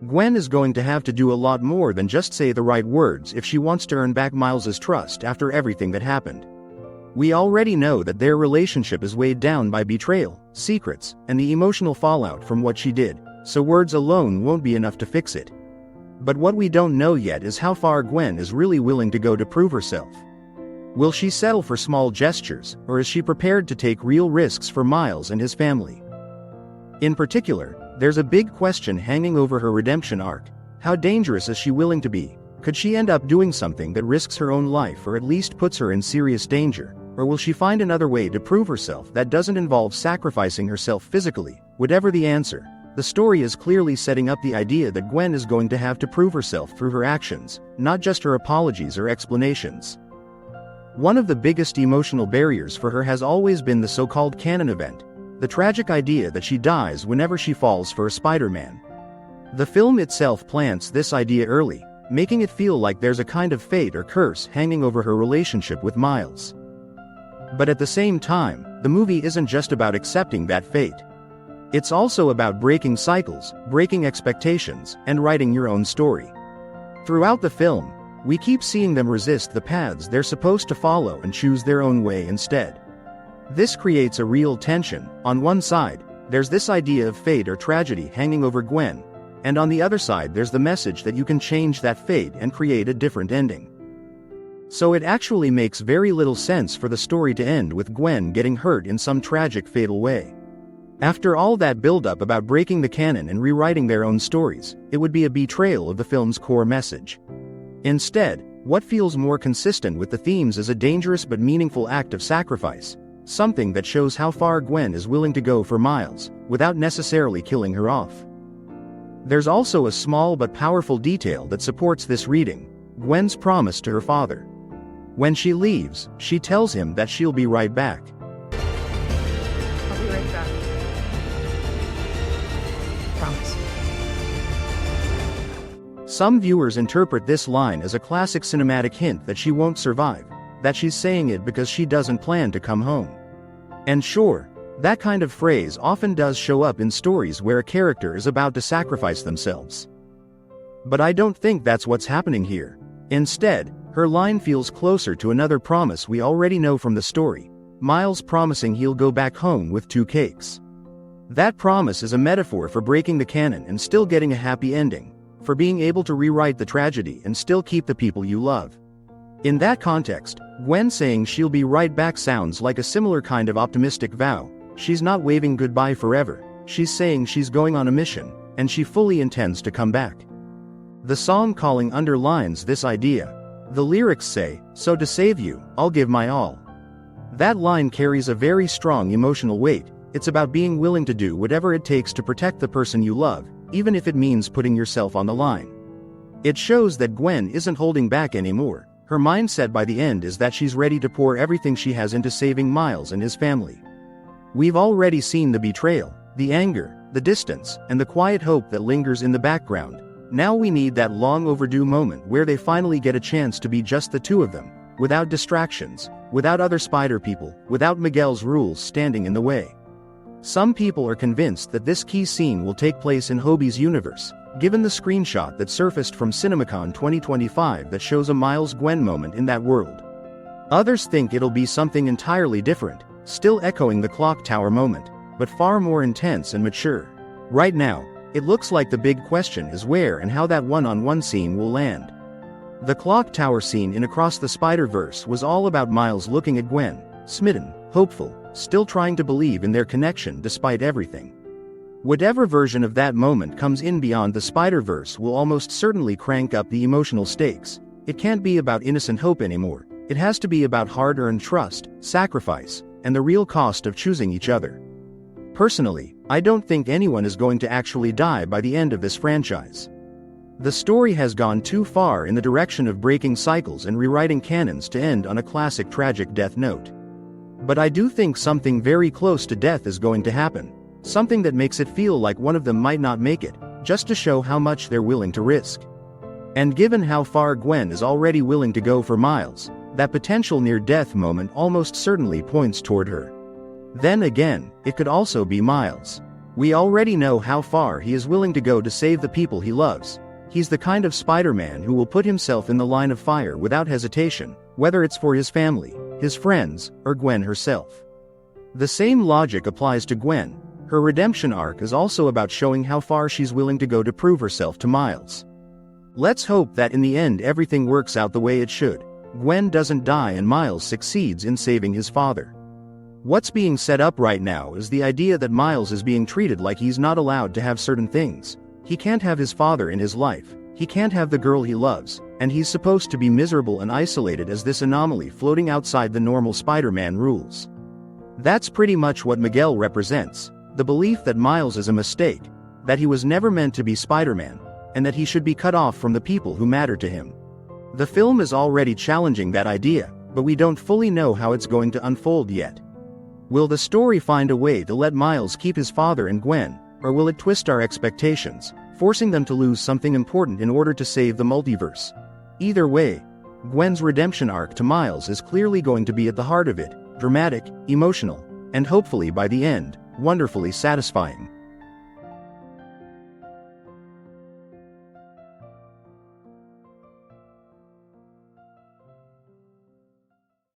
Gwen is going to have to do a lot more than just say the right words if she wants to earn back Miles's trust after everything that happened. We already know that their relationship is weighed down by betrayal, secrets, and the emotional fallout from what she did, so words alone won't be enough to fix it. But what we don't know yet is how far Gwen is really willing to go to prove herself. Will she settle for small gestures, or is she prepared to take real risks for Miles and his family? In particular, there's a big question hanging over her redemption arc. How dangerous is she willing to be? Could she end up doing something that risks her own life or at least puts her in serious danger? Or will she find another way to prove herself that doesn't involve sacrificing herself physically? Whatever the answer, the story is clearly setting up the idea that Gwen is going to have to prove herself through her actions, not just her apologies or explanations. One of the biggest emotional barriers for her has always been the so-called canon event, the tragic idea that she dies whenever she falls for a Spider-Man. The film itself plants this idea early, making it feel like there's a kind of fate or curse hanging over her relationship with Miles. But at the same time, the movie isn't just about accepting that fate. It's also about breaking cycles, breaking expectations, and writing your own story. Throughout the film, we keep seeing them resist the paths they're supposed to follow and choose their own way instead. This creates a real tension. On one side, there's this idea of fate or tragedy hanging over Gwen, and on the other side there's the message that you can change that fate and create a different ending. So it actually makes very little sense for the story to end with Gwen getting hurt in some tragic fatal way. After all that build-up about breaking the canon and rewriting their own stories, it would be a betrayal of the film's core message. Instead, what feels more consistent with the themes is a dangerous but meaningful act of sacrifice, something that shows how far Gwen is willing to go for Miles, without necessarily killing her off. There's also a small but powerful detail that supports this reading: Gwen's promise to her father. When she leaves, she tells him that she'll be right back. I'll be right back. Promise. Some viewers interpret this line as a classic cinematic hint that she won't survive, that she's saying it because she doesn't plan to come home. And sure, that kind of phrase often does show up in stories where a character is about to sacrifice themselves. But I don't think that's what's happening here. Instead, her line feels closer to another promise we already know from the story: Miles promising he'll go back home with 2 cakes. That promise is a metaphor for breaking the canon and still getting a happy ending, for being able to rewrite the tragedy and still keep the people you love. In that context, Gwen saying she'll be right back sounds like a similar kind of optimistic vow. She's not waving goodbye forever, she's saying she's going on a mission, and she fully intends to come back. The song Calling underlines this idea. The lyrics say, "So to save you, I'll give my all." That line carries a very strong emotional weight. It's about being willing to do whatever it takes to protect the person you love, even if it means putting yourself on the line. It shows that Gwen isn't holding back anymore. Her mindset by the end is that she's ready to pour everything she has into saving Miles and his family. We've already seen the betrayal, the anger, the distance, and the quiet hope that lingers in the background. Now we need that long overdue moment where they finally get a chance to be just the two of them, without distractions, without other spider people, without Miguel's rules standing in the way. Some people are convinced that this key scene will take place in Hobie's universe, given the screenshot that surfaced from CinemaCon 2025 that shows a Miles-Gwen moment in that world. Others think it'll be something entirely different, still echoing the clock tower moment, but far more intense and mature. Right now, it looks like the big question is where and how that one-on-one scene will land. The clock tower scene in Across the Spider-Verse was all about Miles looking at Gwen, smitten, hopeful, still trying to believe in their connection despite everything. Whatever version of that moment comes in Beyond the Spider-Verse will almost certainly crank up the emotional stakes. It can't be about innocent hope anymore. It has to be about hard-earned trust, sacrifice, and the real cost of choosing each other. Personally, I don't think anyone is going to actually die by the end of this franchise. The story has gone too far in the direction of breaking cycles and rewriting canons to end on a classic tragic death note. But I do think something very close to death is going to happen. Something that makes it feel like one of them might not make it, just to show how much they're willing to risk. And given how far Gwen is already willing to go for Miles, that potential near-death moment almost certainly points toward her. Then again, it could also be Miles. We already know how far he is willing to go to save the people he loves. He's the kind of Spider-Man who will put himself in the line of fire without hesitation, whether it's for his family, his friends, or Gwen herself. The same logic applies to Gwen. Her redemption arc is also about showing how far she's willing to go to prove herself to Miles. Let's hope that in the end everything works out the way it should. Gwen doesn't die and Miles succeeds in saving his father. What's being set up right now is the idea that Miles is being treated like he's not allowed to have certain things. He can't have his father in his life, he can't have the girl he loves, and he's supposed to be miserable and isolated as this anomaly floating outside the normal Spider-Man rules. That's pretty much what Miguel represents, the belief that Miles is a mistake, that he was never meant to be Spider-Man, and that he should be cut off from the people who matter to him. The film is already challenging that idea, but we don't fully know how it's going to unfold yet. Will the story find a way to let Miles keep his father and Gwen, or will it twist our expectations, forcing them to lose something important in order to save the multiverse? Either way, Gwen's redemption arc to Miles is clearly going to be at the heart of it, dramatic, emotional, and hopefully by the end, wonderfully satisfying.